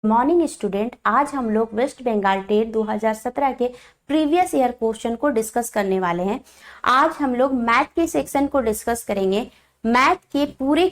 Morning student, आज हम लोग वेस्ट बंगाल टेट 2017 के प्रीवियस ईयर क्वेश्चन को डिस्कस करने वाले हैं। आज हम लोग मैथ के सेक्शन को डिस्कस करेंगे। मैथ के पूरे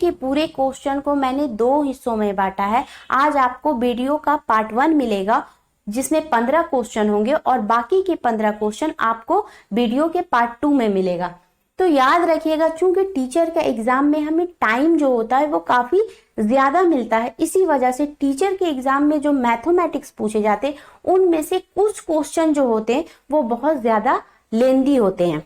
क्वेश्चन को मैंने दो हिस्सों में बांटा है। आज आपको वीडियो का पार्ट 1 मिलेगा जिसमें 15 क्वेश्चन होंगे और बाकी के 15 क्वेश्चन आपको वीडियो के पार्ट 2 में मिलेगा। तो याद रखिएगा, चूंकि टीचर का एग्जाम में हमें टाइम जो होता है वो काफी ज्यादा मिलता है, इसी वजह से टीचर के एग्जाम में जो मैथमेटिक्स पूछे जाते हैं उनमें से कुछ क्वेश्चन जो होते हैं वो बहुत ज्यादा लेंदी होते हैं।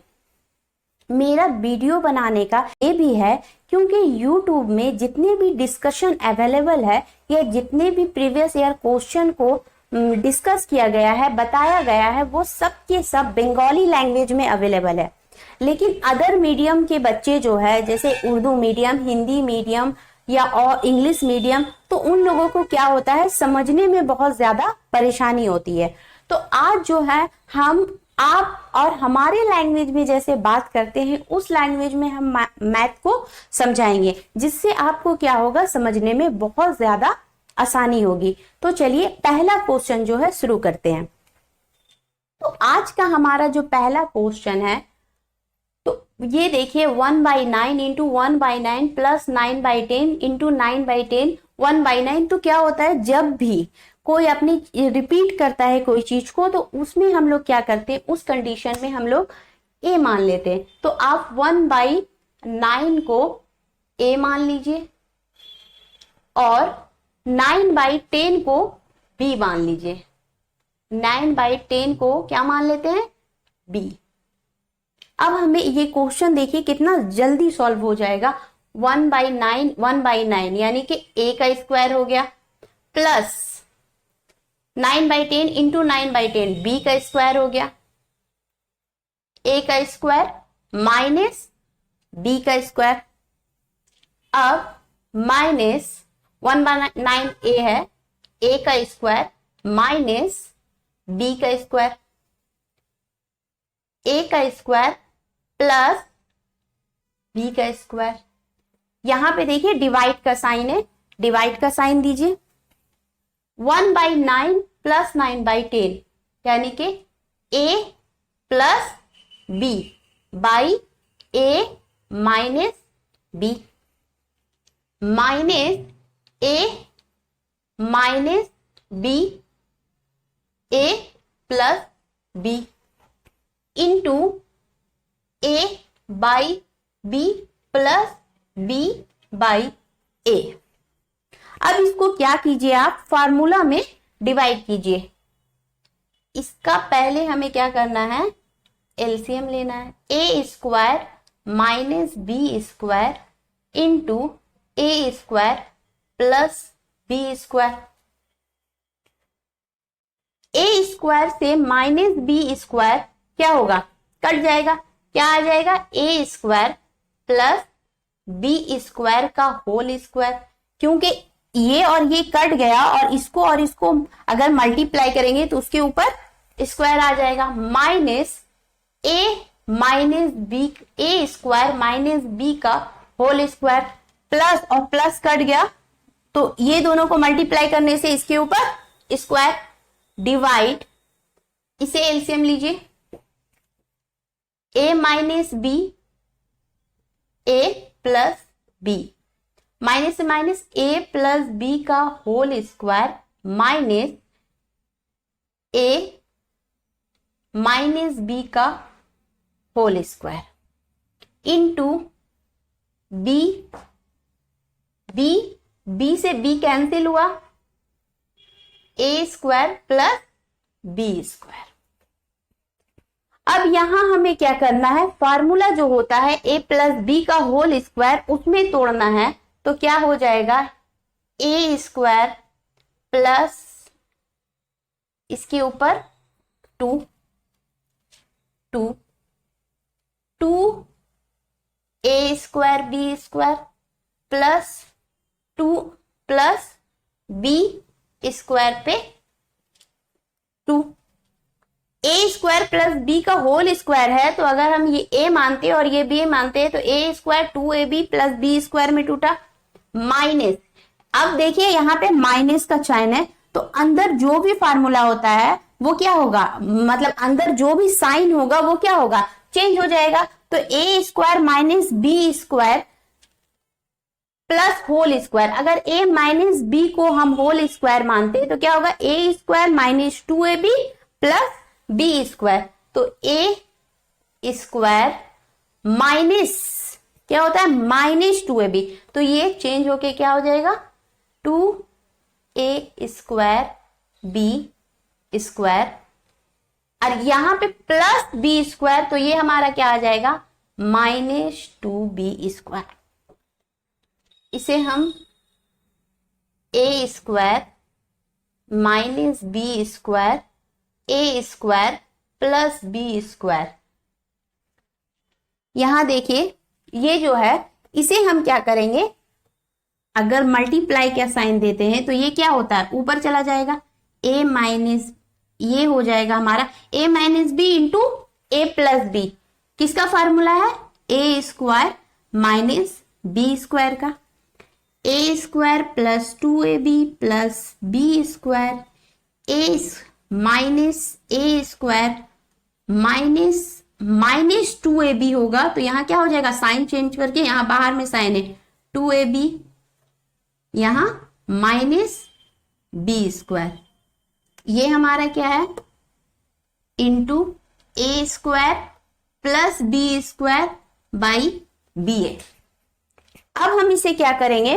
मेरा वीडियो बनाने का ये भी है क्योंकि YouTube में जितने भी डिस्कशन अवेलेबल है या जितने भी प्रीवियस ईयर क्वेश्चन को डिस्कस किया गया है, बताया गया है, वो सब के सब बंगाली लैंग्वेज में अवेलेबल है। लेकिन अदर मीडियम के बच्चे जो है, जैसे उर्दू मीडियम, हिंदी मीडियम या और इंग्लिश मीडियम, तो उन लोगों को क्या होता है, समझने में बहुत ज्यादा परेशानी होती है। तो आज जो है हम आप और हमारे लैंग्वेज में जैसे बात करते हैं उस लैंग्वेज में हम मैथ को समझाएंगे, जिससे आपको क्या होगा, समझने में बहुत ज्यादा आसानी होगी। तो चलिए पहला क्वेश्चन जो है शुरू करते हैं। तो आज का हमारा जो पहला क्वेश्चन है, तो ये देखिए 1/9 इंटू 1/9 प्लस 9/10 इंटू 9/10 1/9। तो क्या होता है, जब भी कोई अपनी रिपीट करता है कोई चीज को तो उसमें हम लोग क्या करते हैं, उस कंडीशन में हम लोग ए मान लेते हैं। तो आप 1/9 को ए मान लीजिए और 9/10 को बी मान लीजिए। 9/10 को क्या मान लेते हैं, बी। अब हमें ये क्वेश्चन देखिए कितना जल्दी सॉल्व हो जाएगा। 1/9 यानी कि a का स्क्वायर हो गया, प्लस 9/10 इंटू 9/10 b का स्क्वायर हो गया, a का स्क्वायर माइनस b का स्क्वायर। अब माइनस 1/9 a है, a का स्क्वायर माइनस b का स्क्वायर, a का स्क्वायर प्लस b का स्क्वायर। यहां पे देखिए डिवाइड का साइन है, डिवाइड का साइन दीजिए। 1/9 प्लस 9/10 यानी कि a plus b by a minus b, minus a minus b, a plus b into a by b plus b by a। अब इसको क्या कीजिए, आप फार्मूला में डिवाइड कीजिए। इसका पहले हमें क्या करना है, एलसीएम लेना है। a square minus b square into a square plus b square. a square से माइनस बी स्क्वायर क्या होगा, कट जाएगा। क्या आ जाएगा, a square plus b square का होल स्क्वायर। क्योंकि ये और ये कट गया और इसको अगर मल्टीप्लाई करेंगे तो उसके ऊपर स्क्वायर आ जाएगा, minus a minus b, a square minus b का होल स्क्वायर, प्लस और प्लस कट गया तो ये दोनों को मल्टीप्लाई करने से इसके ऊपर स्क्वायर, डिवाइड, इसे एलसीएम लीजिए। a minus b, a plus b, minus से माइनस a प्लस बी का whole square minus a minus b का whole square into b, b से b कैंसिल हुआ, a square plus b square. अब यहां हमें क्या करना है, फार्मूला जो होता है a प्लस बी का होल स्क्वायर उसमें तोड़ना है। तो क्या हो जाएगा, a स्क्वायर प्लस इसके ऊपर 2 a square b square plus 2 plus b square पे 2। a स्क्वायर प्लस b का होल स्क्वायर है, तो अगर हम ये a मानते हैं और ये b मानते हैं तो a square 2ab plus b square में टूटा, माइनस, अब देखिए यहाँ पे माइनस का साइन है तो अंदर जो भी फार्मूला होता है वो क्या होगा, मतलब अंदर जो भी साइन होगा वो क्या होगा, चेंज हो जाएगा। तो a square minus b square plus whole square, अगर a माइनस बी को हम होल स्क्वायर मानते हैं तो क्या होगा, a square minus 2ab plus b square. तो a स्क्वायर माइनस क्या होता है, माइनस 2ab, तो ये चेंज होके क्या हो जाएगा 2a स्क्वायर बी स्क्वायर, और यहां पे प्लस बी स्क्वायर, तो ये हमारा क्या आ जाएगा माइनस 2b स्क्वायर। इसे हम ए स्क्वायर माइनस बी स्क्वायर ए स्क्वायर प्लस बी स्क्वायर, यहां देखिए ये जो है इसे हम क्या करेंगे, अगर मल्टीप्लाई का साइन देते हैं तो ये क्या होता है, ऊपर चला जाएगा, ए माइनस ये हो जाएगा हमारा a minus b into a plus b, किसका फार्मूला है, a square minus b square का, a square plus 2ab plus b square a minus a square minus minus 2ab होगा, तो यहां क्या हो जाएगा, साइन चेंज करके, यहां बाहर में साइन है 2ab, यहां माइनस बी स्क्वायर, ये हमारा क्या है into a square plus b square by b a. अब हम इसे क्या करेंगे,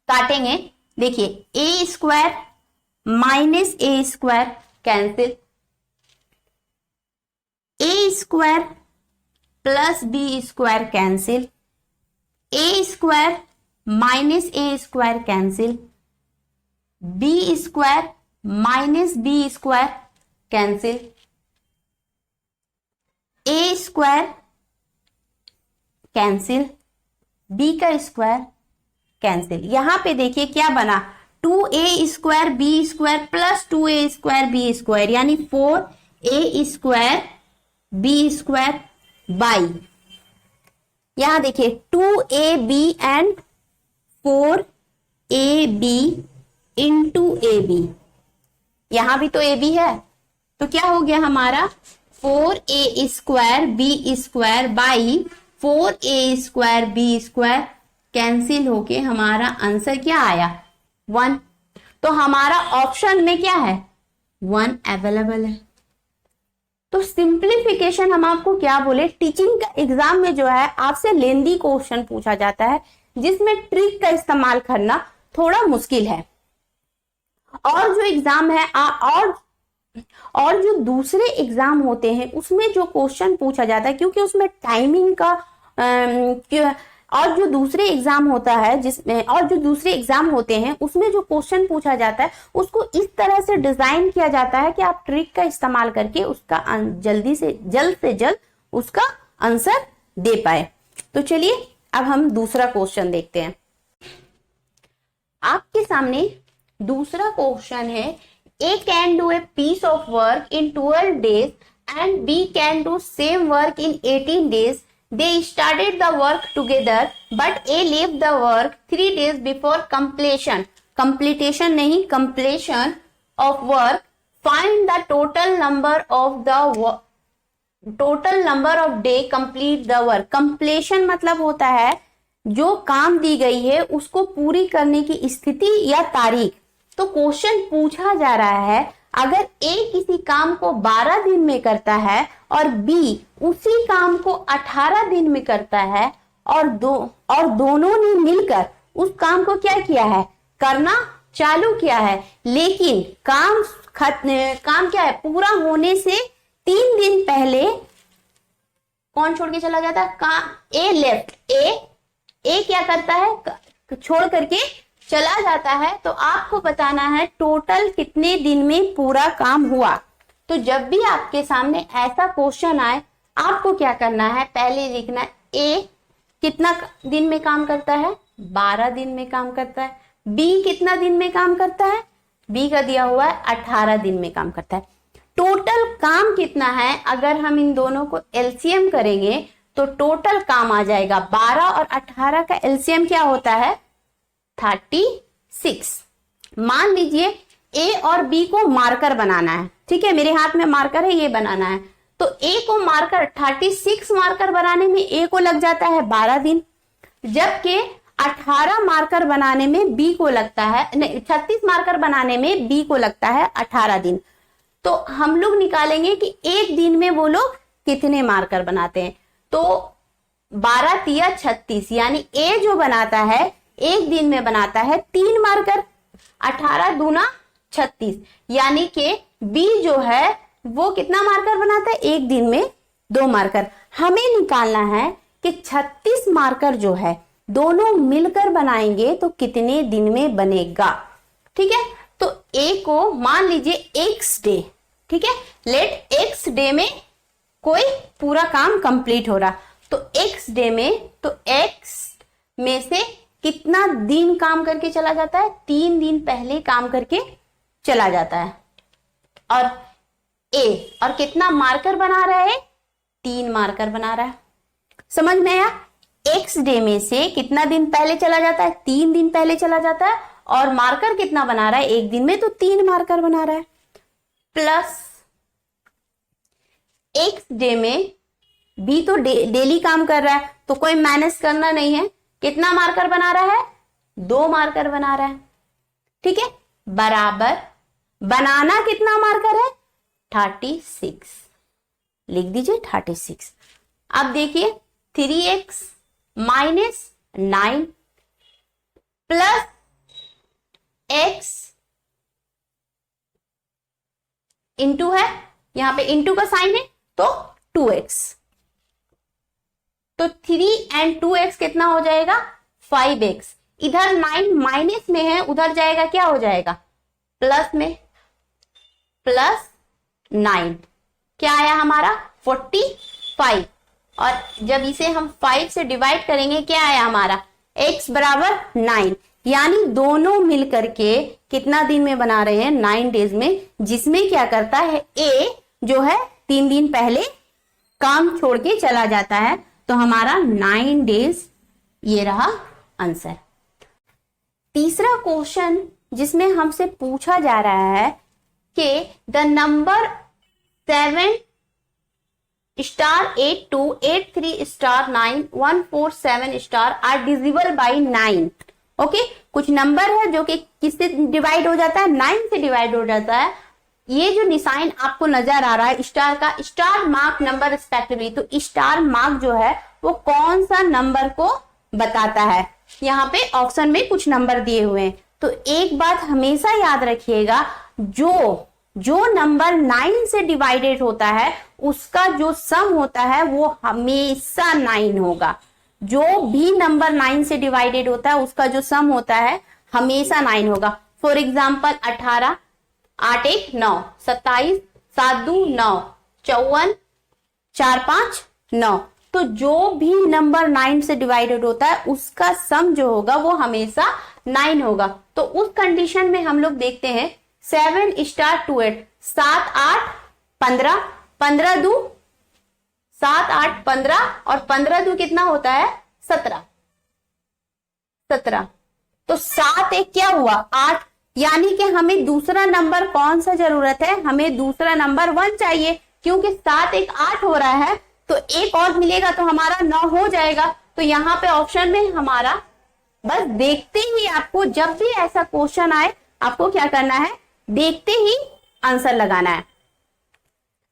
काटेंगे, देखिए a square minus a square cancel, a square plus b square cancel, a square minus a square cancel, b square minus b square cancel, a square cancel, b का square cancel. यहां पे देखिए क्या बना, 2a square b square plus 2a square b square, यानी 4a square b square by, यहां देखिए 2ab and 4ab into ab, यहां भी तो ab है, तो क्या हो गया हमारा 4a square b square by 4a square b square, cancel होके हमारा आंसर क्या आया 1। तो हमारा ऑप्शन में क्या है 1 अवेलेबल है। तो सिंप्लीफिकेशन हम आपको क्या बोले, टीचिंग का एग्जाम में जो है आपसे लेंदी क्वेश्चन पूछा जाता है जिसमें ट्रिक का इस्तेमाल करना थोड़ा मुश्किल है, और जो एग्जाम है और जो दूसरे एग्जाम होते हैं उसमें जो क्वेश्चन पूछा जाता है, क्योंकि उसमें टाइमिंग का और जो दूसरे एग्जाम होता है जिसमें और जो दूसरे एग्जाम होते हैं उसमें जो क्वेश्चन पूछा जाता है उसको इस तरह से डिजाइन किया जाता है कि आप ट्रिक का इस्तेमाल करके उसका जल्द से जल्द उसका आंसर दे पाए। तो चलिए अब हम दूसरा क्वेश्चन देखते हैं। आपके सामने दूसरा क्वेश्चन है, A can do a piece of work in 12 days and B can do same work in 18 days. They started the work together, but A left the work 3 days before completion. Completion नहीं, completion of work. Find the total number of day complete the work. Completion मतलब होता है जो काम दी गई है उसको पूरी करने की स्थिति या तारीख। तो क्वेश्चन पूछा जा रहा है, अगर A किसी काम को 12 दिन में करता है और B उसी काम को 18 दिन में करता है और दोनों ने मिलकर उस काम को क्या किया है, करना चालू किया है, लेकिन काम क्या है, पूरा होने से 3 दिन पहले कौन छोड़ के चला जाता है, काम A लेफ्ट, A क्या करता है, छोड़ करके चला जाता है। तो आपको बताना है टोटल कितने दिन में पूरा काम हुआ। तो जब भी आपके सामने ऐसा क्वेश्चन आए आपको क्या करना है, पहले लिखना है A कितना दिन में काम करता है, 12 दिन में काम करता है। B कितना दिन में काम करता है, B का दिया हुआ है 18 दिन में काम करता है। टोटल काम कितना है, अगर हम इन दोनों को एलसीएम करेंगे तो टोटल काम आ जाएगा 12 और 18 का एलसीएम क्या होता है 36। मान लीजिए ए और बी को मार्कर बनाना है, ठीक है, मेरे हाथ में मार्कर है, ये बनाना है। तो ए को मार्कर 36 मार्कर बनाने में ए को लग जाता है 12 दिन, जबकि 18 मार्कर बनाने में बी को लगता है, नहीं 36 मार्कर बनाने में बी को लगता है 18 दिन। तो हम लोग निकालेंगे कि एक दिन में वो लोग कितने मार्कर बनाते हैं। तो 12 तिया 36, यानी ए जो बनाता है एक दिन में बनाता है 3 मार्कर, 18 दूना 36, यानी कि बी जो है वो कितना मार्कर बनाता है, एक दिन में 2 मार्कर। हमें निकालना है कि 36 मार्कर जो है दोनों मिलकर बनाएंगे तो कितने दिन में बनेगा, ठीक है। तो ए को मान लीजिए एक्स डे, ठीक है, लेट एक्स डे में कोई पूरा काम कंप्लीट हो रहा, तो एक्स डे में, तो एक्स में से कितना दिन काम करके चला जाता है, 3 दिन पहले काम करके चला जाता है। और ए और कितना मार्कर बना रहा है, 3 मार्कर बना रहा है। समझ में आया? एक्स डे में से कितना दिन पहले चला जाता है, 3 दिन पहले चला जाता है, और मार्कर कितना बना रहा है एक दिन में, तो 3 मार्कर बना रहा है। प्लस एक्स डे में बी तो डेली काम कर रहा है, तो कोई मैनेज करना नहीं है, कितना मार्कर बना रहा है, 2 मार्कर बना रहा है, ठीक है, बराबर बनाना कितना मार्कर है, 36, लिख दीजिए 36। अब देखिए 3x minus 9 plus x into है, यहां पे इंटू का साइन है तो 2x, तो 3 and 2x कितना हो जाएगा, 5x। इधर 9 माइनस में है, उधर जाएगा क्या हो जाएगा, प्लस में, प्लस 9 क्या आया हमारा 45, और जब इसे हम 5 से डिवाइड करेंगे क्या आया हमारा, x बराबर 9, यानी दोनों मिलकर के कितना दिन में बना रहे हैं, 9 डेज में, जिसमें क्या करता है a जो है 3 दिन पहले काम छोड़ के चला जाता है, तो हमारा 9 डेज ये रहा आंसर। तीसरा क्वेश्चन जिसमें हमसे पूछा जा रहा है कि the number 7 star 8283 star 9 147 star are divisible by 9। Okay, कुछ नंबर है जो कि किससे डिवाइड हो जाता है, 9 से डिवाइड हो जाता है। ये जो निशान आपको नजर आ रहा है स्टार का, स्टार मार्क नंबर रिस्पेक्टिवली, तो स्टार मार्क जो है वो कौन सा नंबर को बताता है। यहाँ पे ऑप्शन में कुछ नंबर दिए हुए हैं, तो एक बात हमेशा याद रखिएगा, जो नंबर 9 से डिवाइडेड होता है उसका जो सम होता है वो हमेशा 9 होगा। जो भी नंबर 9 से डिवाइडेड होता है उसका जो सम होता है हमेशा 9 होगा। फॉर एग्जाम्पल 18, 8 1 9, 27, 7 2 9, 54, 4 5 9, तो जो भी नंबर 9 से डिवाइडेड होता है उसका सम जो होगा वो हमेशा 9 होगा। तो उस कंडीशन में हम लोग देखते हैं 7 स्टार 2 8, 7 8 15, 15 2 7 8 15, और 15 2 कितना होता है 17, 17, तो 7 1 क्या हुआ 8, यानी कि हमें दूसरा नंबर कौन सा जरूरत है, हमें दूसरा नंबर 1 चाहिए, क्योंकि 7 1 8 हो रहा है, तो एक और मिलेगा तो हमारा 9 हो जाएगा। तो यहाँ पे ऑप्शन में हमारा, बस देखते ही आपको जब भी ऐसा क्वेश्चन आए आपको क्या करना है, देखते ही आंसर लगाना है।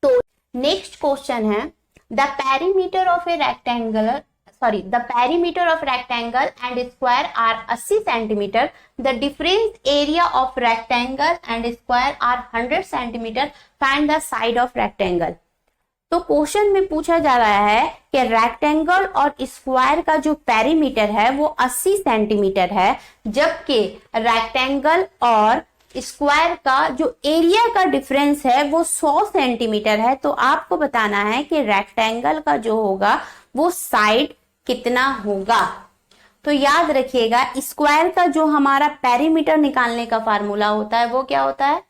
तो नेक्स्ट क्वेश्चन है the perimeter of a rectangle the perimeter of rectangle and square are 80 centimeter. The difference area of rectangle and square are 100 centimeter. Find the side of rectangle. तो क्वेश्चन में पूछा जा रहा है कि रेक्टेंगल और square का जो पेरीमीटर है वो 80 सेंटीमीटर है, जबकि रेक्टेंगल और स्क्वायर का जो एरिया का डिफरेंस है वो 100 सेंटीमीटर है। तो आपको बताना है कि रेक्टेंगल का जो होगा वो साइड कितना होगा। तो याद रखिएगा स्क्वायर का जो हमारा पेरीमीटर निकालने का फार्मूला होता है वो क्या होता है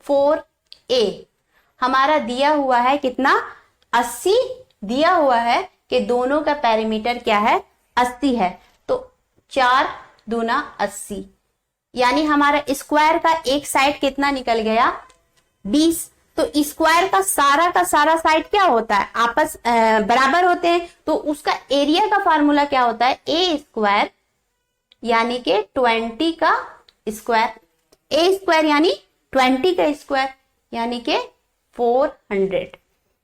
4a। हमारा दिया हुआ है कितना 80, दिया हुआ है कि दोनों का पेरीमीटर क्या है 80 है, तो 4 दूना 80, यानी हमारा स्क्वायर का एक साइड कितना निकल गया 20। तो स्क्वायर का सारा साइड क्या होता है आपस बराबर होते हैं, तो उसका एरिया का फार्मूला क्या होता है ए स्क्वायर यानी कि 20 का स्क्वायर, ए स्क्वायर यानी 20 का स्क्वायर यानी कि 400।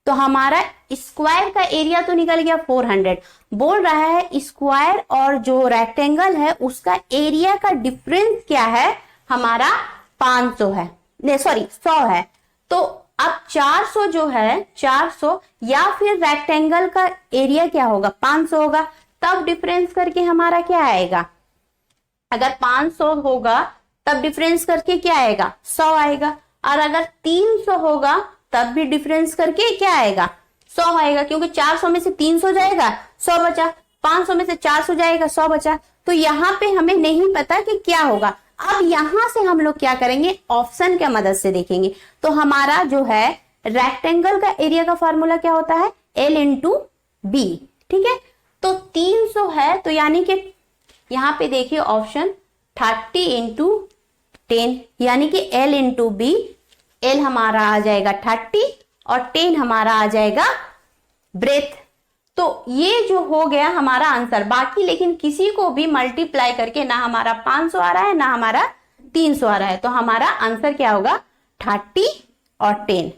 तो हमारा स्क्वायर का एरिया तो निकल गया 400। बोल रहा है स्क्वायर और जो रेक्टेंगल है उसका एरिया का डिफरेंस क्या है, हमारा 500 है, नहीं सॉरी 100 है। तो अब 400 जो है 400 या फिर रेक्टेंगल का एरिया क्या होगा 500 होगा, तब डिफरेंस करके हमारा क्या आएगा, अगर 500 होगा तब डिफरेंस करके क्या आएगा 100 आएगा, और अगर 300 होगा तब भी डिफरेंस करके क्या आएगा 100 आएगा, क्योंकि 400 में से 300 जाएगा 100 बचा, 500 में से 400 जाएगा 100 बचा। तो यहाँ पे हमें नहीं पता कि क्या होगा। अब यहां से हम लोग क्या करेंगे, ऑप्शन की मदद से देखेंगे। तो हमारा जो है रेक्टेंगल का एरिया का फॉर्मूला क्या होता है L इंटू बी, ठीक है। तो 300 है तो यानी कि यहां पे देखिए ऑप्शन 30 इंटू 10 यानी कि L इंटू बी, L हमारा आ जाएगा 30 और 10 हमारा आ जाएगा ब्रेथ। तो ये जो हो गया हमारा आंसर। बाकी लेकिन किसी को भी मल्टीप्लाई करके ना हमारा 500 आ रहा है ना हमारा 300 आ रहा है, तो हमारा आंसर क्या होगा 30 और 10।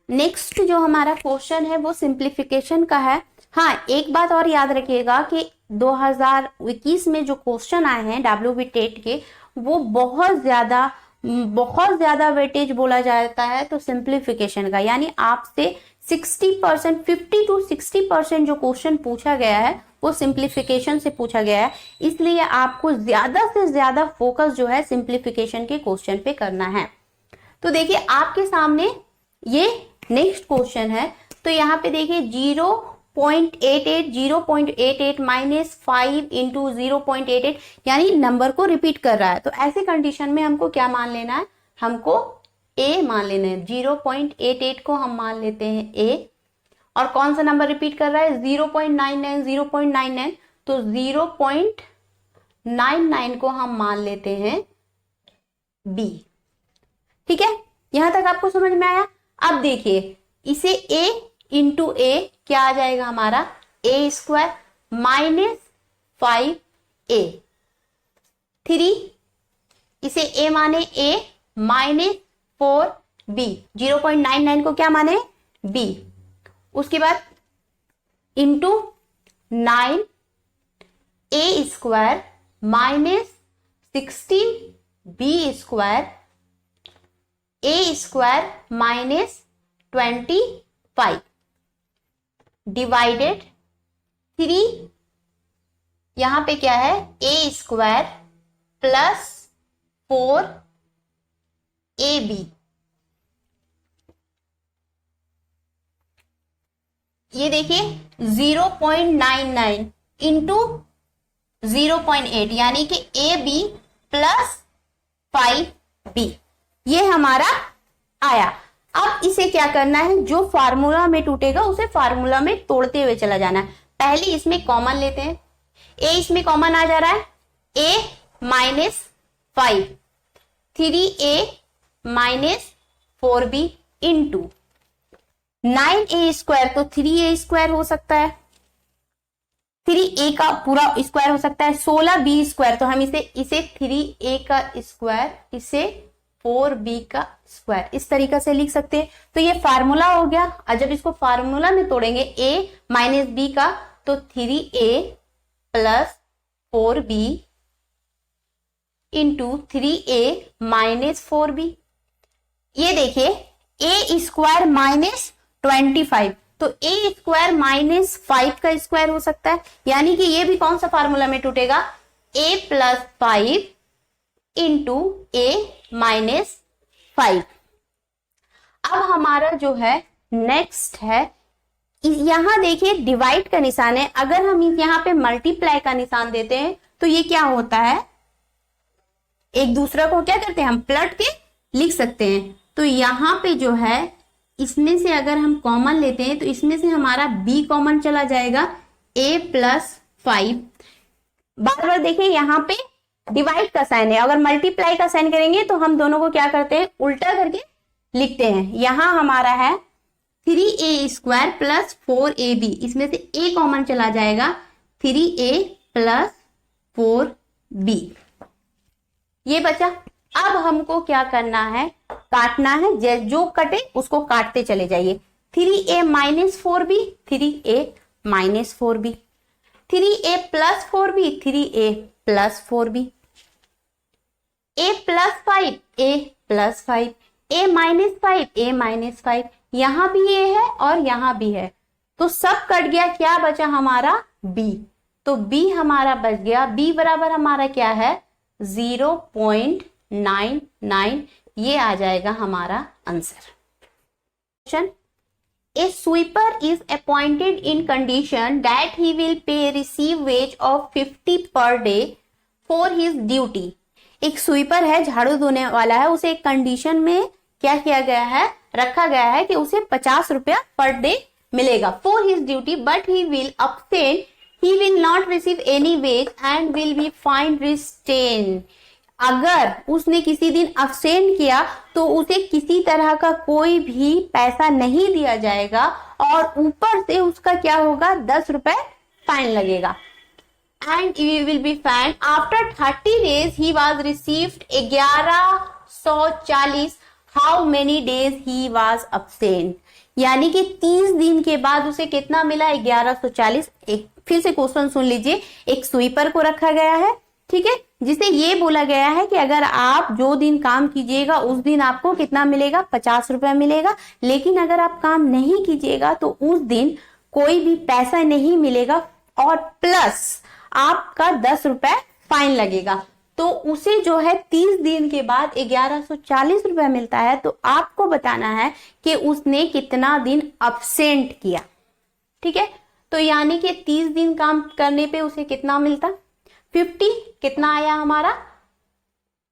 नेक्स्ट जो हमारा क्वेश्चन है वो सिंप्लीफिकेशन का है। हाँ, एक बात और याद रखिएगा कि 2021 में जो क्वेश्चन आए हैं WB टेट के, वो बहुत ज्यादा वेटेज बोला जाता है तो सिंप्लीफिकेशन का, यानी आपसे 60% 50 to 60% जो क्वेश्चन पूछा गया है वो सिंप्लीफिकेशन से पूछा गया है। इसलिए आपको ज्यादा से ज्यादा फोकस जो है सिंप्लीफिकेशन के क्वेश्चन पे करना है। तो देखिए आपके सामने ये नेक्स्ट क्वेश्चन है। तो यहाँ पे देखिए 0.88 माइनस 5 इंटू 0.88 यानी नंबर को रिपीट कर रहा है। तो ऐसे कंडीशन में हमको क्या मान लेना है, हमको a मान लेना है। 0.88 को हम मान लेते हैं a, और कौन सा नंबर रिपीट कर रहा है 0.99 तो 0.99 को हम मान लेते हैं b। ठीक है, यहां तक आपको समझ में आया। अब देखिए इसे a इंटू a क्या आ जाएगा हमारा a स्क्वायर माइनस 5a, 3 इसे a माने a माइनस 4b, 0.99 को क्या माने b, उसके बाद into 9 a square minus 16b square a square minus 25 divided 3, यहां पे क्या है a स्क्वायर प्लस 4ab। ये देखिए 0.99 इंटू 0.8 यानी कि ab प्लस 5b, ये हमारा आया। अब इसे क्या करना है, जो फार्मूला में टूटेगा उसे फार्मूला में तोड़ते हुए चला जाना है। पहले इसमें कॉमन लेते हैं, a इसमें कॉमन आ जा रहा है a minus 5, 3a minus 4b into 9a square, तो 3a स्क्वायर हो सकता है, 3a का पूरा स्क्वायर हो सकता है, 16b स्क्वायर, तो हम इसे 3a का स्क्वायर, इसे 4b का स्क्वायर, इस तरीके से लिख सकते हैं। तो ये फार्मूला हो गया। और जब इसको फार्मूला में तोड़ेंगे a माइनस b का, तो 3a plus 4b into 3a minus 4b। ये देखिए a स्क्वायर माइनस 25, तो a स्क्वायर माइनस 5 का स्क्वायर हो सकता है, यानी कि ये भी कौन सा फार्मूला में टूटेगा a plus 5 into a minus 5। अब हमारा जो है नेक्स्ट है, यहां देखिए डिवाइड का निशान है। अगर हम यहां पे मल्टीप्लाई का निशान देते हैं तो ये क्या होता है, एक दूसरा को क्या करते हैं हम पलट के लिख सकते हैं। तो यहां पे जो है इसमें से अगर हम कॉमन लेते हैं तो इसमें से हमारा b कॉमन चला जाएगा, a प्लस 5। बार बार देखिए यहाँ पे डिवाइड का साइन है, अगर मल्टीप्लाई का साइन करेंगे तो हम दोनों को क्या करते हैं, उल्टा करके लिखते हैं। यहां हमारा है 3a² प्लस 4ab, इसमें से a कॉमन चला जाएगा, 3a प्लस 4b ये बचा। अब हमको क्या करना है, काटना है, जो कटे उसको काटते चले जाइए। 3a minus 4b, 3a minus 4b, 3a plus 4b, 3a plus 4b, a plus 5, a plus 5, a minus 5, a minus 5, यहां भी a है और यहां भी है, तो सब कट गया, क्या बचा हमारा b, तो b हमारा बच गया, b बराबर हमारा क्या है 0.99, ये आ जाएगा हमारा answer. A sweeper is appointed in condition that he will receive wage of 50 per day for his duty। एक स्वीपर है, झाड़ू धोने वाला है, उसे एक कंडीशन में क्या किया गया है, रखा गया है कि उसे 50 रुपया पर डे मिलेगा for his duty, but he will abstain, he will not receive any wage and will be fined restrained। अगर उसने किसी दिन अब्सेंट किया तो उसे किसी तरह का कोई भी पैसा नहीं दिया जाएगा और ऊपर से उसका क्या होगा, 10 रुपए फाइन लगेगा। And he will be fined after 30 days he was received 1140, how many days he was absent, यानी कि 30 दिन के बाद उसे कितना मिला, 1140। एक फिर से क्वेश्चन सुन लीजिए, एक स्वीपर को रखा गया है, ठीक है, जिसे ये बोला गया है कि अगर आप जो दिन काम कीजिएगा उस दिन आपको कितना मिलेगा, 50 रुपया मिलेगा, लेकिन अगर आप काम नहीं कीजिएगा तो उस दिन कोई भी पैसा नहीं मिलेगा और प्लस आपका 10 रुपए फाइन लगेगा। तो उसे जो है 30 दिन के बाद 1140 रुपया मिलता है, तो आपको बताना है कि उसने कितना दिन अब्सेंट किया, ठीक है। तो यानी कि 30 दिन काम करने पे उसे कितना मिलता, 50 कितना आया हमारा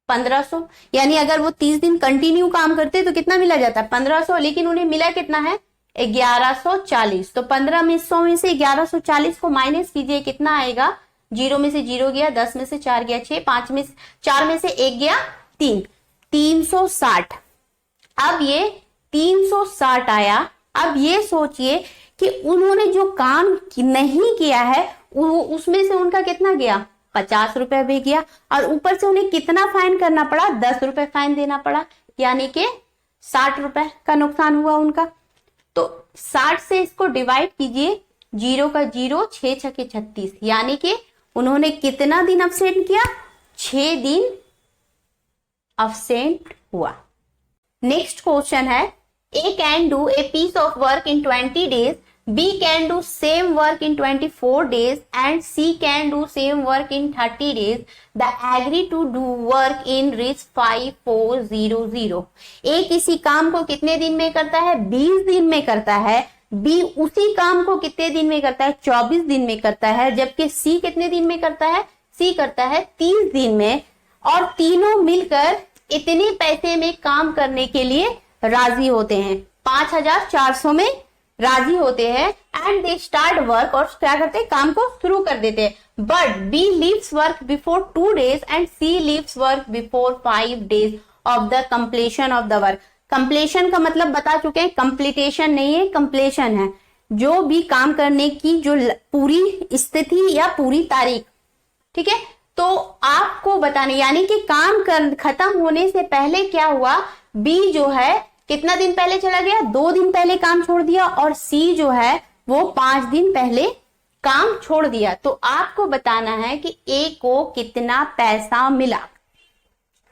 1500, यानी अगर वो 30 दिन कंटिन्यू काम करते तो कितना मिला जाता है 1500, लेकिन उन्हें मिला कितना है 1140। तो 15 में 100 में से 1140 को माइनस कीजिए, कितना आएगा, 0 में से 0 गया, 10 में से 4 गया 6, 5 में 4 में से 1 गया 3, 360। अब ये 360 आया। अब ये सोचिए कि उन्होंने जो काम नहीं किया है उसमें से उनका कितना गया, 50 रुपए भी गया, और ऊपर से उन्हें कितना फाइन करना पड़ा, 10 रुपए फाइन देना पड़ा, यानी कि 60 रुपए का नुकसान हुआ उनका। तो 60 से इसको डिवाइड कीजिए, 0 का 0, 6 छके 36, यानी कि उन्होंने कितना दिन अब्सेंट किया, 6 दिन अब्सेंट हुआ। नेक्स्ट क्वेश्चन है, A can do a piece of work in 20 days, B can do same work in 24 days and C can do same work in 30 days. They agree to do work in RIS 5400। A किसी काम को कितने दिन में करता है, 20 दिन में करता है। B उसी काम को कितने दिन में करता है, 24 दिन में करता है। जबकि C कितने दिन में करता है, C करता है 30 दिन में, और तीनों मिलकर इतने पैसे में काम करने के लिए राजी होते हैं, 5400 में राजी होते हैं। एंड दे स्टार्ट वर्क, और क्या करते हैं, काम को शुरू कर देते हैं। But B leaves work before 2 days and C leaves work before 5 days of the completion of the work. Completion का मतलब बता चुके हैं, कंप्लीटेशन नहीं है, कंप्लीशन है जो भी काम करने की जो पूरी स्थिति या पूरी तारीख, ठीक है। तो आपको बताने, यानी कि काम खत्म होने से पहले क्या हुआ, बी जो है कितना दिन पहले चला गया, 2 दिन पहले काम छोड़ दिया, और सी जो है वो 5 दिन पहले काम छोड़ दिया। तो आपको बताना है कि ए को कितना पैसा मिला।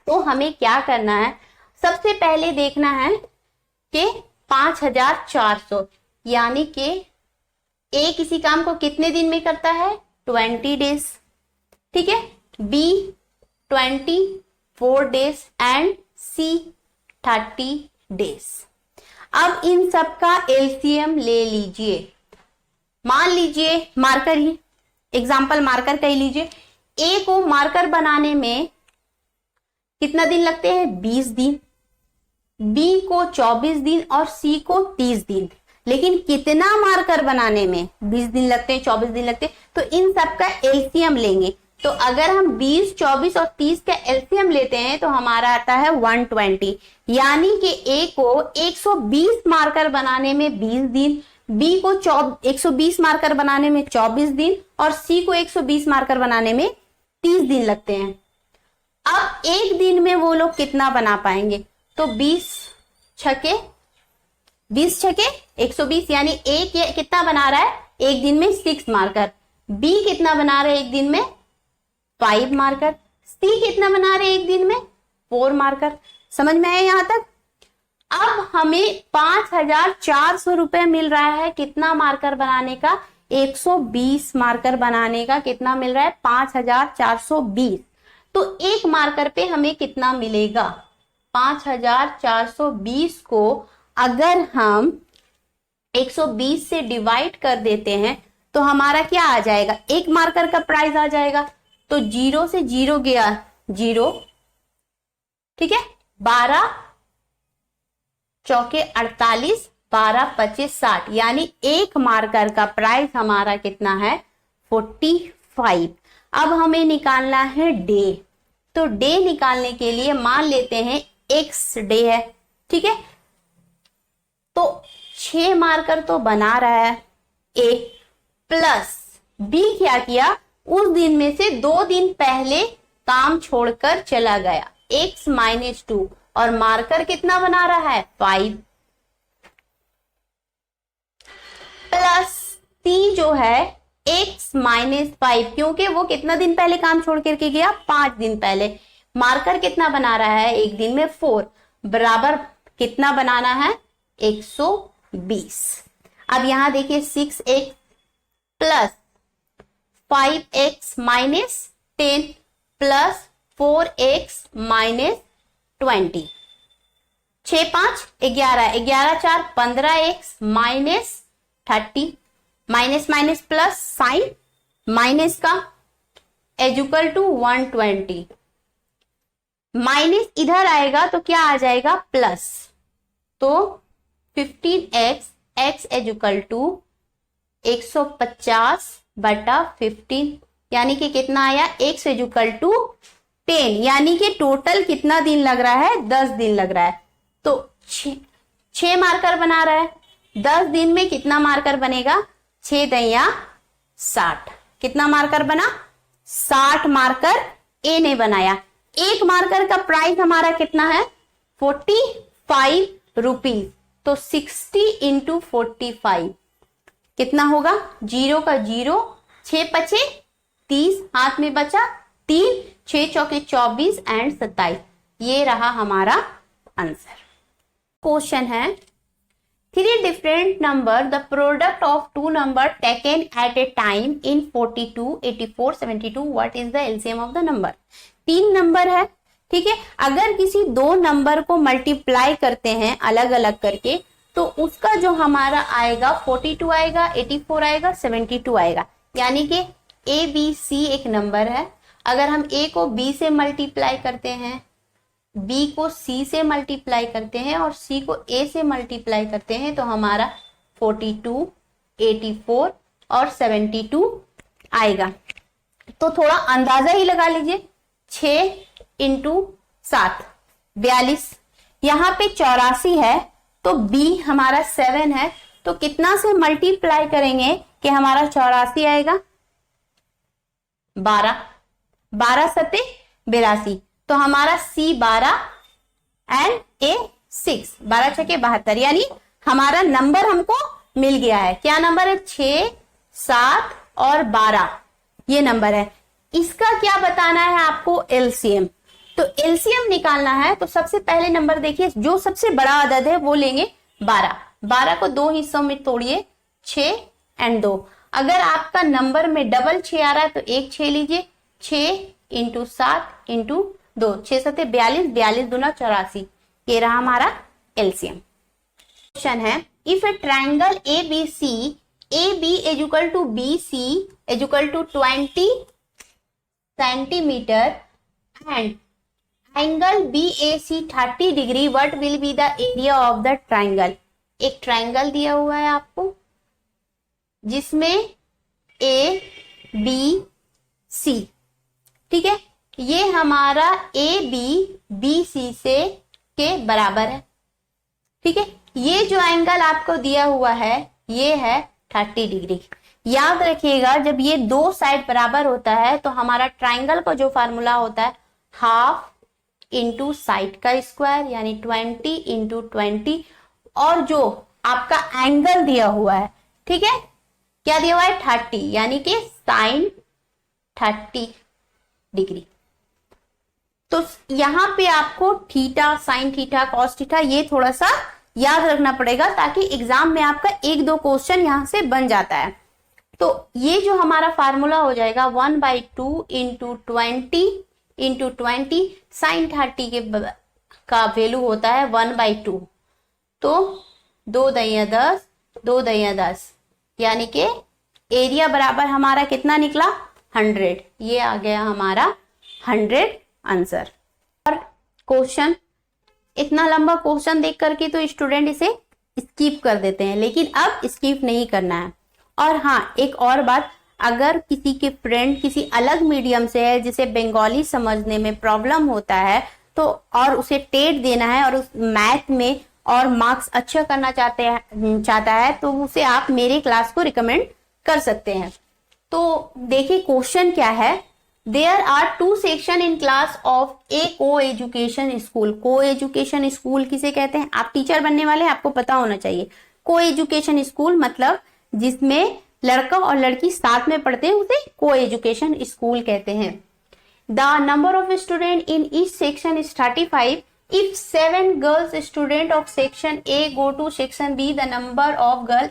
तो हमें क्या करना है, सबसे पहले देखना है कि 5400, यानी कि ए किसी काम को कितने दिन में करता है, 20 डेज, ठीक है। B 24 days and C 30 days. अब इन सब का एलसीएम ले लीजिए। मान लीजिए मार्कर ही, एग्जाम्पल मार्कर का ही लीजिए। ए को मार्कर बनाने में कितना दिन लगते हैं, 20 दिन, बी को 24 दिन और सी को 30 दिन। लेकिन कितना मार्कर बनाने में 20 दिन लगते हैं, 24 दिन लगते हैं, तो इन सब का एलसीएम लेंगे। तो अगर हम 20, 24 और 30 का एलसीएम लेते हैं तो हमारा आता है 120, यानी कि ए को 120 मार्कर बनाने में 20 दिन, बी को 120 मार्कर बनाने में 24 दिन और सी को 120 मार्कर बनाने में 30 दिन लगते हैं। अब एक दिन में वो लोग कितना बना पाएंगे? तो 20 छके 120, यानी ए कितना बना रहा है एक दिन में? 6 मार्कर। बी कितना बना रहा है एक दिन में? 5 मार्कर। सी कितना बना रहे एक दिन में? 4 मार्कर। समझ में आया यहां तक? अब हमें 5,400 रुपए मिल रहा है कितना मार्कर बनाने का? 120 मार्कर बनाने का कितना मिल रहा है? 5,420। तो एक मार्कर पे हमें कितना मिलेगा? 5,420 को अगर हम 120 से डिवाइड कर देते हैं तो हमारा क्या आ जाएगा? एक मार्कर का प्राइस आ जाएगा। तो 0 से 0 गया 0, ठीक है। 12 चौके 48, 12 25 60, यानी एक मार्कर का प्राइस हमारा कितना है? 45। अब हमें निकालना है डे। तो डे निकालने के लिए मान लेते हैं x डे है, ठीक है। तो 6 मार्कर तो बना रहा है ए, प्लस बी क्या किया? उस दिन में से 2 दिन पहले काम छोड़कर चला गया, x -2, और मार्कर कितना बना रहा है? 5, प्लस सी जो है x -5, क्योंकि वो कितना दिन पहले काम छोड़ करके गया? 5 दिन पहले। मार्कर कितना बना रहा है एक दिन में? 4, बराबर कितना बनाना है? 120। अब यहां देखिए 6x plus 5x -10 plus 4x -20, 6 5 11, 11 4 15x -30, minus minus plus sign minus का इक्वल टू 120, माइनस इधर आएगा तो क्या आ जाएगा? प्लस। तो 15x x इक्वल टू 150 बटा 15, यानी कि कितना आया? x इक्वल टू 10, यानी कि टोटल कितना दिन लग रहा है? 10 दिन लग रहा है। तो 6 मार्कर बना रहा है, 10 दिन में कितना मार्कर बनेगा? 6 × 60, कितना मार्कर बना? 60 मार्कर ए ने बनाया। एक मार्कर का प्राइस हमारा कितना है? 45 रुपीज। तो 60 × 45 कितना होगा? 0 का 0, 6 5 30, हाथ में बचा 3, 6 चौके 24 एंड 27। ये रहा हमारा आंसर। क्वेश्चन है 3 different number, the product of 2 number taken at a time in 42, 84, 72, what is the LCM of the number? 3 number है, ठीक है। अगर किसी 2 नंबर को मल्टीप्लाई करते हैं अलग अलग करके तो उसका जो हमारा आएगा 42 आएगा, 84 आएगा, 72 आएगा। यानी कि ए बी सी एक नंबर है। अगर हम ए को बी से मल्टीप्लाई करते हैं, बी को सी से मल्टीप्लाई करते हैं और सी को ए से मल्टीप्लाई करते हैं तो हमारा 42, 84 और 72 आएगा। तो थोड़ा अंदाजा ही लगा लीजिए, 6 × 7 42, यहां पे 84 है तो बी हमारा 7 है, तो कितना से मल्टीप्लाई करेंगे कि हमारा 84 आएगा? 12, 12 सते 82, तो हमारा सी 12 एंड ए 6, 12 छके 72, यानी हमारा नंबर हमको मिल गया है। क्या नंबर है? 6, 7 और 12 ये नंबर है। इसका क्या बताना है आपको? एलसीएम। तो एलसीएम निकालना है तो सबसे पहले नंबर देखिए, जो सबसे बड़ा अदद है वो लेंगे 12। 12 को 2 हिस्सों में तोड़िए, 6 एंड 2। अगर आपका नंबर में डबल 6 आ रहा है तो एक 6 लीजिए, 6 × 7 × 2, 6 7 42, 42 दूना 84। ये रहा हमारा एलसीएम। क्वेश्चन है if a triangle A B equal to B C equal to 20 centimetre and angle BAC 30 degree, what will be the area of the triangle. एक ट्राइंगल दिया हुआ है आपको जिसमें A B C ठीक है, ये हमारा ए बी बी सी से के बराबर है। ठीक है, ये जो एंगल आपको दिया हुआ है ये है 30 डिग्री। याद रखिएगा जब ये दो साइड बराबर होता है तो हमारा ट्राइंगल का जो फार्मूला होता है हाफ इंटू साइड का स्क्वायर यानी 20 इंटू 20, और जो आपका एंगल दिया हुआ है, ठीक है, क्या दिया हुआ है 30 यानी कि साइन 30 डिग्री। तो यहां पे आपको theta, sine theta, cos theta ये थोड़ा सा याद रखना पड़ेगा ताकि एग्जाम में आपका एक दो क्वेश्चन यहां से बन जाता है। तो ये जो हमारा फार्मूला हो जाएगा 1/2 इंटू 20 इंटू 20 साइन 30 का वैल्यू होता है 1/2। तो 2 दहिया 10, 2 दहिया 10 यानी कि एरिया बराबर हमारा कितना निकला 100। ये आ गया हमारा 100 आंसर। और क्वेश्चन, इतना लंबा क्वेश्चन देख करके तो स्टूडेंट इसे स्किप कर देते हैं, लेकिन अब स्किप नहीं करना है। और हाँ, एक और बात, अगर किसी के फ्रेंड किसी अलग मीडियम से है जिसे बंगाली समझने में प्रॉब्लम होता है तो और उसे टेट देना है और उस मैथ में और मार्क्स अच्छा करना चाहता है तो उसे आप मेरे क्लास को रिकमेंड कर सकते हैं। तो देखिए क्वेश्चन क्या है, there are 2 section in class of a coeducation school. Coeducation school किसे कहते हैं? आप टीचर बनने वाले हैं, आपको पता होना चाहिए। को एजुकेशन स्कूल मतलब जिसमें लड़का और लड़की साथ में पढ़ते हैं उसे को एजुकेशन स्कूल कहते हैं। The number of student in each section is 35। If 7 girls student of section A go to section B the number of girl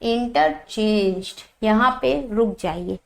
interchanged. यहाँ पे रुक जाइए।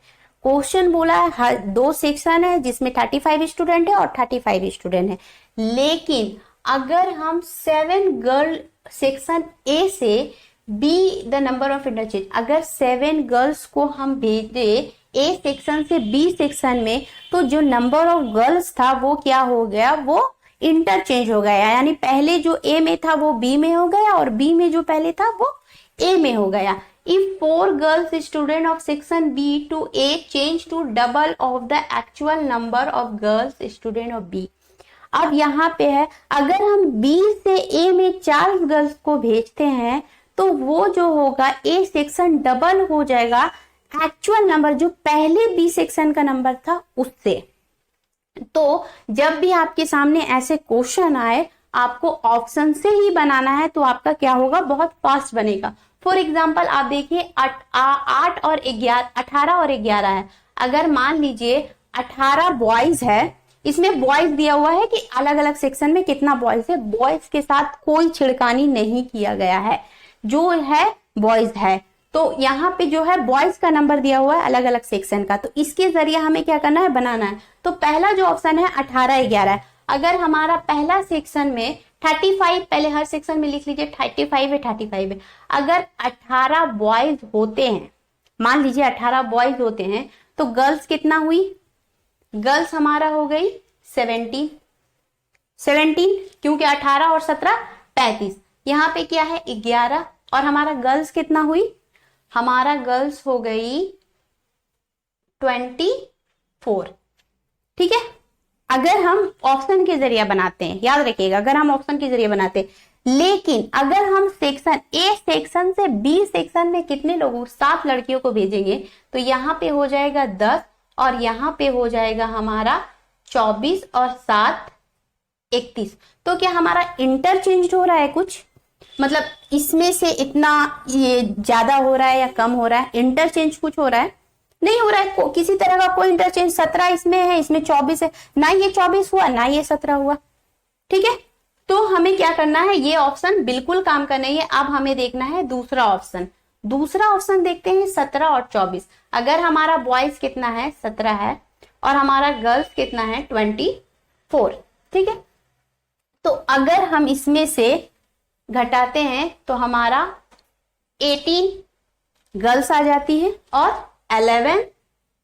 क्वेश्चन बोला है हर 2 सेक्शन है जिसमें 35 स्टूडेंट है और 35 स्टूडेंट है, लेकिन अगर हम 7 गर्ल सेक्शन ए से B the number of interchange, अगर 7 गर्ल्स को हम भेज दे ए सेक्शन से बी सेक्शन में तो जो नंबर ऑफ गर्ल्स था वो क्या हो गया, वो इंटरचेंज हो गया। यानी पहले जो ए में था वो बी में हो गया और बी में जो पहले था वो ए में हो गया। If 4 girls student of section B to A change to double of the actual number of girls student of B। अब यहाँ पे है, अगर हम B से A में 4 गर्ल्स को भेजते हैं तो वो जो होगा A सेक्शन डबल हो जाएगा एक्चुअल नंबर जो पहले B सेक्शन का नंबर था उससे। तो जब भी आपके सामने ऐसे क्वेश्चन आए आपको ऑप्शन से ही बनाना है तो आपका क्या होगा, बहुत फास्ट बनेगा। फॉर एग्जाम्पल आप देखिए 8 और 11, 18 और 11 है। अगर मान लीजिए 18 बॉयज है, इसमें बॉयज दिया हुआ है कि अलग अलग सेक्शन में कितना बॉयज है, बॉयज के साथ कोई छिड़कानी नहीं किया गया है, जो है बॉयज है। तो यहाँ पे जो है बॉयज का नंबर दिया हुआ है अलग अलग सेक्शन का, तो इसके जरिए हमें क्या करना है, बनाना है। तो पहला जो ऑप्शन है 18 11 है। अगर हमारा पहला सेक्शन में 35, पहले हर सेक्शन में लिख लीजिए 35 है, 35 है। अगर 18 बॉयज होते हैं, मान लीजिए 18 बॉयज होते हैं तो गर्ल्स कितना हुई, गर्ल्स हमारा हो गई 17 क्योंकि 18 और 17 35। यहाँ पे क्या है 11 और हमारा गर्ल्स कितना हुई, हमारा गर्ल्स हो गई 24। ठीक है, अगर हम ऑप्शन के जरिए बनाते हैं, याद रखिएगा अगर हम ऑप्शन के जरिए बनाते हैं। लेकिन अगर हम सेक्शन ए सेक्शन से बी सेक्शन में कितने लोगों, 7 लड़कियों को भेजेंगे तो यहाँ पे हो जाएगा 10 और यहाँ पे हो जाएगा हमारा 24 और 7 31। तो क्या हमारा इंटरचेंज हो रहा है कुछ, मतलब इसमें से इतना ये ज्यादा हो रहा है या कम हो रहा है, इंटरचेंज कुछ हो रहा है, नहीं हो रहा है। किसी तरह का कोई इंटरचेंज, 17 इसमें है, इसमें 24 है, ना ये 24 हुआ ना ये 17 हुआ। ठीक है, तो हमें क्या करना है, ये ऑप्शन बिल्कुल काम का नहीं है। अब हमें देखना है दूसरा ऑप्शन। दूसरा ऑप्शन देखते हैं 17 और 24। अगर हमारा बॉयज कितना है 17 है और हमारा गर्ल्स कितना है 24। ठीक है, तो अगर हम इसमें से घटाते हैं तो हमारा 18 गर्ल्स आ जाती है और 11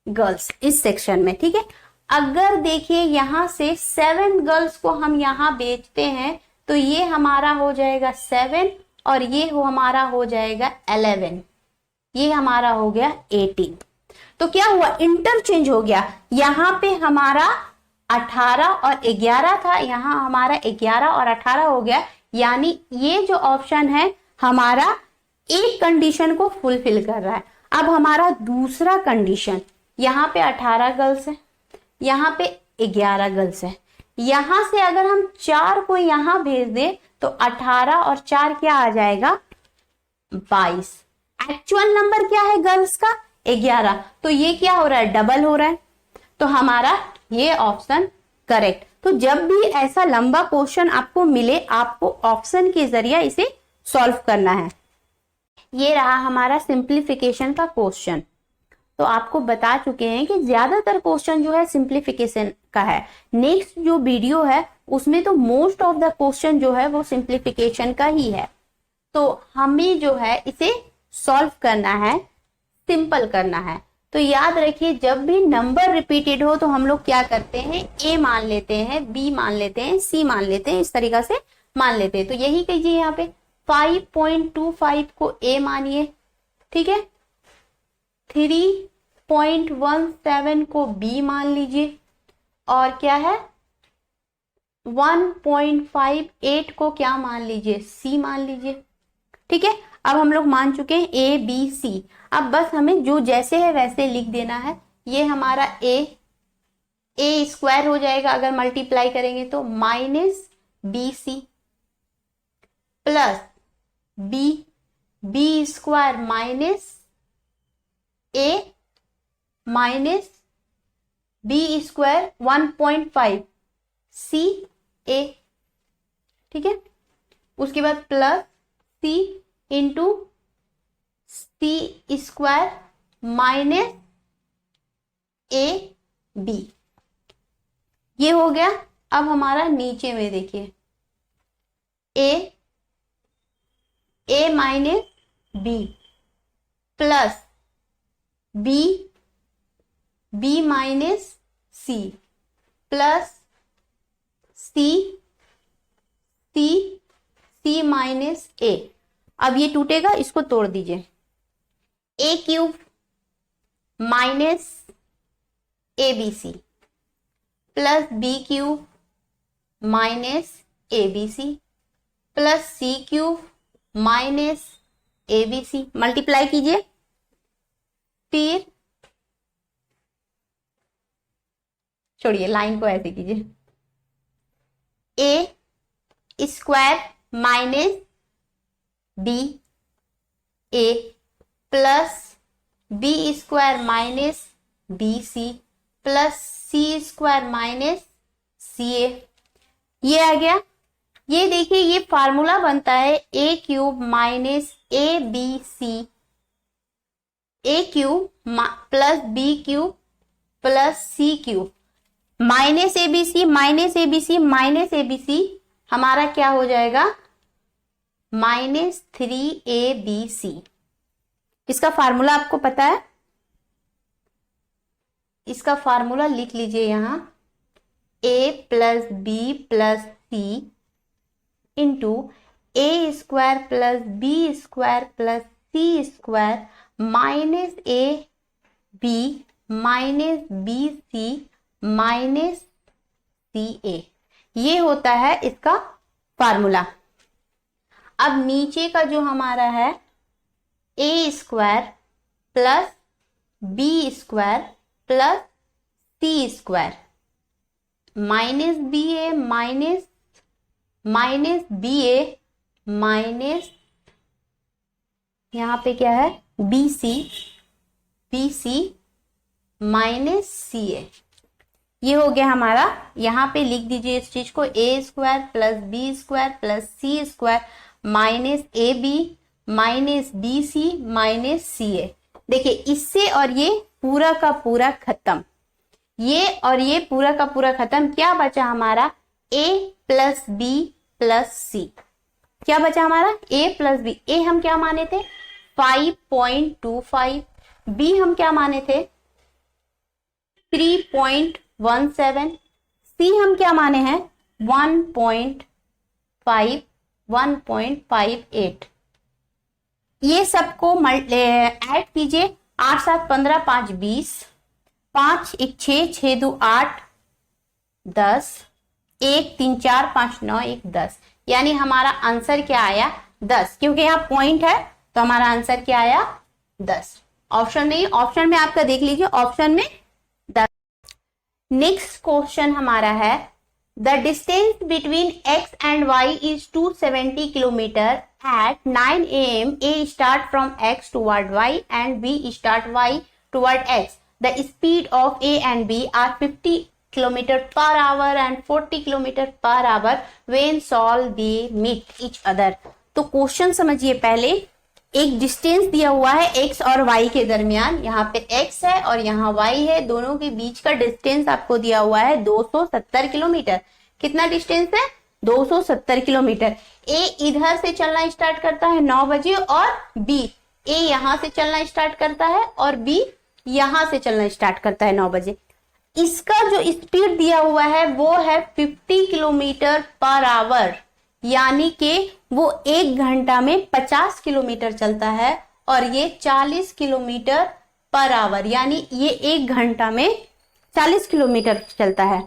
गर्ल्स इस सेक्शन में। ठीक है, अगर देखिए यहां से 7 गर्ल्स को हम यहां बेचते हैं तो ये हमारा हो जाएगा 7 और ये हमारा हो जाएगा 11, ये हमारा हो गया 18। तो क्या हुआ, इंटरचेंज हो गया। यहाँ पे हमारा 18 और 11 था, यहाँ हमारा 11 और 18 हो गया, यानी ये जो ऑप्शन है हमारा एक कंडीशन को फुलफिल कर रहा है। अब हमारा दूसरा कंडीशन, यहाँ पे 18 गर्ल्स है, यहाँ पे 11 गर्ल्स है, यहां से अगर हम 4 को यहां भेज दे तो 18 और 4 क्या आ जाएगा, 22। एक्चुअल नंबर क्या है गर्ल्स का, 11, तो ये क्या हो रहा है, डबल हो रहा है, तो हमारा ये ऑप्शन करेक्ट। तो जब भी ऐसा लंबा क्वेश्चन आपको मिले, आपको ऑप्शन के जरिए इसे सॉल्व करना है। ये रहा हमारा सिंप्लीफिकेशन का क्वेश्चन। तो आपको बता चुके हैं कि ज्यादातर क्वेश्चन जो है सिंप्लीफिकेशन का है। नेक्स्ट जो वीडियो है उसमें तो मोस्ट ऑफ द क्वेश्चन जो है वो सिंप्लीफिकेशन का ही है। तो हमें जो है इसे सॉल्व करना है, सिंपल करना है। तो याद रखिए, जब भी नंबर रिपीटेड हो तो हम लोग क्या करते हैं, ए मान लेते हैं, बी मान लेते हैं, सी मान लेते हैं, इस तरीका से मान लेते हैं। तो यही कीजिए, यहाँ पे 5.25 को ए मानिए, ठीक है, 3.17 को बी मान लीजिए, और क्या है 1.58 को क्या मान लीजिए, सी मान लीजिए, ठीक है। अब हम लोग मान चुके हैं ए बी सी। अब बस हमें जो जैसे है वैसे लिख देना है। ये हमारा ए स्क्वायर हो जाएगा अगर मल्टीप्लाई करेंगे तो, minus b c plus b square minus a minus b square 1.5 c a, ठीक है। उसके बाद plus c into c square minus a b, ये हो गया। अब हमारा नीचे में देखिए, a minus b plus b minus c plus c minus a. अब ये टूटेगा, इसको तोड़ दीजिए, a cube minus a b c plus b cube minus a b c plus c cube minus a b c, multiply कीजिए, फिर छोड़िए, line को ऐसे कीजिए, a square minus b a plus b square minus b c plus c square minus c a, ये आ गया। ये देखिए, ये फार्मूला बनता है a cube minus a b c, a cube plus b cube plus c cube minus a b c minus a b c minus a b c, हमारा क्या हो जाएगा, -3abc। इसका फार्मूला आपको पता है, इसका फार्मूला लिख लीजिए यहां, a plus b plus c into a square plus b square plus c square minus a b minus b c minus c a, ये होता है इसका फार्मूला। अब नीचे का जो हमारा है, a square plus b square plus c square minus b a minus b a minus, यहां पे क्या है, B c minus c a, ये हो गया हमारा। यहां पे लिख दीजिए इस चीज को, a square plus b square plus c square minus a b minus b c minus c a. देखिए, इससे और ये पूरा का पूरा खत्म, ये और ये पूरा का पूरा खत्म। क्या बचा हमारा, a प्लस बी प्लस सी, क्या बचा हमारा, a प्लस बी। a हम क्या माने थे, 5.25, b हम क्या माने थे, 3.17, c हम क्या माने हैं, 1.58। ये सबको ऐड कीजिए, 8 7 15, 5 20, 5 1 6, 6 2 8, 10, 1 3 4 5 9 1 10, यानी हमारा आंसर क्या आया 10, क्योंकि यहाँ पॉइंट है तो हमारा आंसर क्या आया 10। ऑप्शन नहीं, ऑप्शन में आपका देख लीजिए, ऑप्शन में 10। नेक्स्ट क्वेश्चन हमारा है the distance between x and y is 270 kilometre at 9 AM A start from x toward y and B start y toward x. The speed of A and B are 50 km per hour and 40 km per hour when solve they meet each other. तो question समझिए, पहले एक distance दिया हुआ है x और y के दरमियान, यहाँ पे x है और यहाँ y है, दोनों के बीच का डिस्टेंस आपको दिया हुआ है 270 किलोमीटर। कितना डिस्टेंस है 270 किलोमीटर। ए इधर से चलना स्टार्ट करता है 9 बजे और बी ए यहां से चलना स्टार्ट करता है और बी यहां से चलना स्टार्ट करता है 9 बजे। इसका जो स्पीड दिया हुआ है वो है 50 किलोमीटर पर आवर, यानी कि वो 1 घंटा में 50 किलोमीटर चलता है और ये 40 किलोमीटर पर आवर, यानी ये 1 घंटा में 40 किलोमीटर चलता है।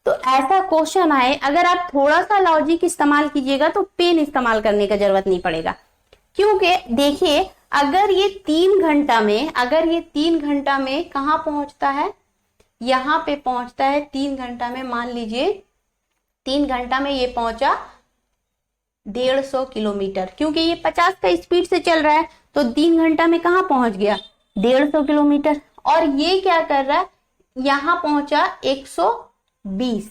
तो ऐसा क्वेश्चन आए, अगर आप थोड़ा सा लॉजिक इस्तेमाल कीजिएगा तो पेन इस्तेमाल करने का जरूरत नहीं पड़ेगा, क्योंकि देखिए अगर ये 3 घंटा में कहां पहुंचता है, यहां पे पहुंचता है 3 घंटा में, मान लीजिए 3 घंटा में ये पहुंचा 150 किलोमीटर, क्योंकि ये 50 का स्पीड से चल रहा है तो 3 घंटा में कहां पहुंच गया 150 किलोमीटर। और ये क्या कर रहा है, यहां पहुंचा 120,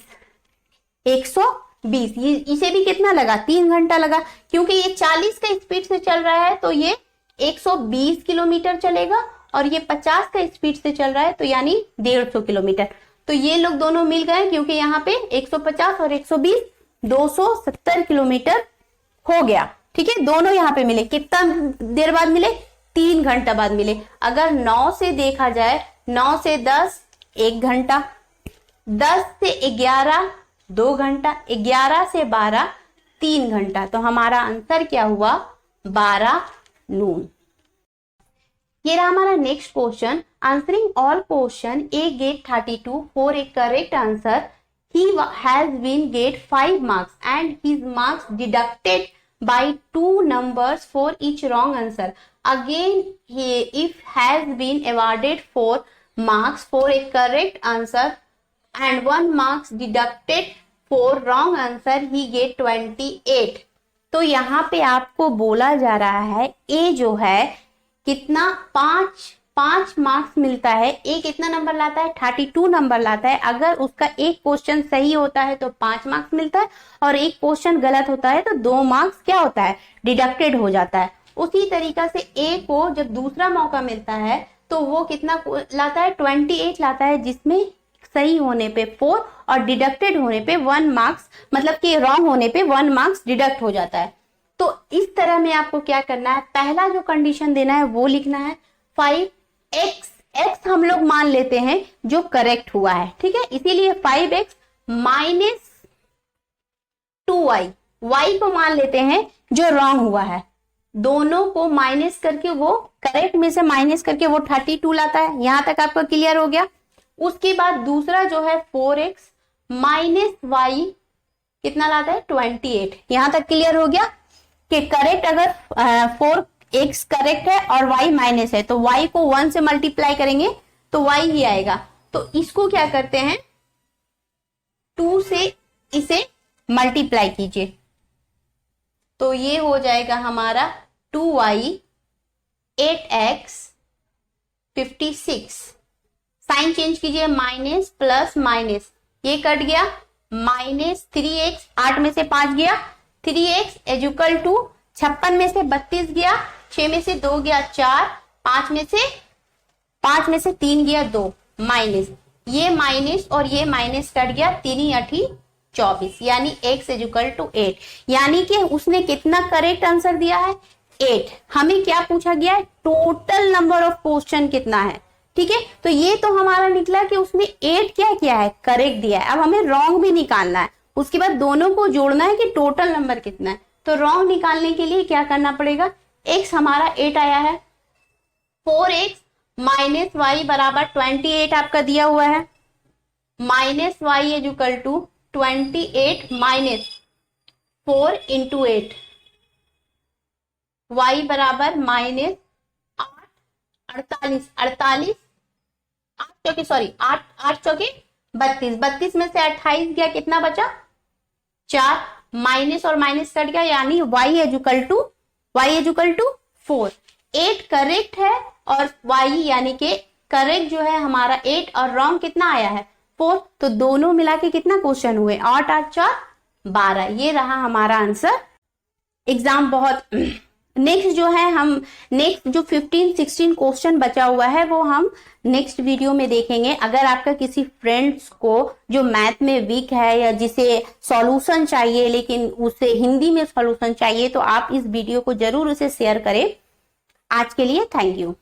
ये इसे भी कितना लगा 3 घंटा लगा, क्योंकि ये 40 का स्पीड से चल रहा है तो ये 120 किलोमीटर चलेगा और ये 50 का स्पीड से चल रहा है तो यानी 150 किलोमीटर। तो ये लोग दोनों मिल गए, क्योंकि यहाँ पे 150 और 120 270 किलोमीटर हो गया। ठीक है, दोनों यहाँ पे मिले, कितना देर बाद मिले 3 घंटा बाद मिले। अगर 9 से देखा जाए, 9 से 10 1 घंटा, 10 से 11 2 घंटा, 11 से 12 3 घंटा, तो हमारा आंसर क्या हुआ 12 नून। ये रहा हमारा next question. Answering all question a get 32 for a correct answer he has been get 5 marks and his marks deducted by 2 numbers for each wrong answer. Again if has been awarded 4 marks for a correct answer and 1 marks deducted for wrong answer, he get 28. तो यहाँ पे आपको बोला जा रहा है ए जो है कितना 5 मार्क्स मिलता है। ए कितना नंबर लाता है 32 नंबर लाता है। अगर उसका एक क्वेश्चन सही होता है तो 5 मार्क्स मिलता है और एक क्वेश्चन गलत होता है तो 2 मार्क्स क्या होता है डिडक्टेड हो जाता है। उसी तरीका से ए को जब दूसरा मौका मिलता है तो वो कितना लाता है 28 लाता है, जिसमें सही होने पे 4 और डिडक्टेड होने पे 1 मार्क्स, मतलब कि रॉन्ग होने पे 1 मार्क्स डिडक्ट हो जाता है। तो इस तरह में आपको क्या करना है, पहला जो कंडीशन देना है वो लिखना है 5x हम लोग मान लेते हैं जो करेक्ट हुआ है। ठीक है, इसीलिए 5x माइनस 2y, y को मान लेते हैं जो रॉन्ग हुआ है। दोनों को माइनस करके वो करेक्ट में से माइनस करके वो 32 लाता है। यहां तक आपको क्लियर हो गया। उसके बाद दूसरा जो है 4x माइनस y कितना लाता है 28। यहां तक क्लियर हो गया कि करेक्ट अगर 4x करेक्ट है और y माइनस है तो y को 1 से मल्टीप्लाई करेंगे तो y ही आएगा। तो इसको क्या करते हैं 2 से इसे मल्टीप्लाई कीजिए तो ये हो जाएगा हमारा 2y 8x 56। साइन चेंज कीजिए, माइनस प्लस माइनस, ये कट गया, माइनस 3x 8 में से 5 गया, 3x इक्वल टू 56 में से 32 गया, 6 में से 2 गया 4, 5 में से 3 गया 2, माइनस ये माइनस और ये माइनस कट गया, 3 8 24, यानी x इक्वल टू 8। यानी कि उसने कितना करेक्ट आंसर दिया है 8। हमें क्या पूछा गया है टोटल नंबर ऑफ क्वेश्चन कितना है। ठीक है, तो ये तो हमारा निकला कि उसने 8 क्या किया है करेक्ट दिया है। अब हमें रॉन्ग भी निकालना है, उसके बाद दोनों को जोड़ना है कि टोटल नंबर कितना है। तो रॉन्ग निकालने के लिए क्या करना पड़ेगा, x हमारा 8 आया है, 4x माइनस वाई बराबर 28 आपका दिया हुआ है, minus Y is equal to 28 minus 4 into 8, Y बराबर माइनस 48, 48 8 चौके सॉरी 8 चौके 32, 32 में से 28 गया, कितना बचा 4, माइनस और माइनस कट गया, यानी y is equal to 4। 8 correct है और y यानी कि करेक्ट जो है हमारा 8 और रॉन्ग कितना आया है 4, तो दोनों मिला के कितना क्वेश्चन हुए 8 8 4 12, ये रहा हमारा आंसर। एग्जाम बहुत नेक्स्ट जो है हम नेक्स्ट जो 15-16 क्वेश्चन बचा हुआ है वो हम नेक्स्ट वीडियो में देखेंगे। अगर आपका किसी फ्रेंड्स को जो मैथ में वीक है या जिसे सॉल्यूशन चाहिए लेकिन उसे हिंदी में सॉल्यूशन चाहिए तो आप इस वीडियो को जरूर उसे शेयर करें। आज के लिए थैंक यू।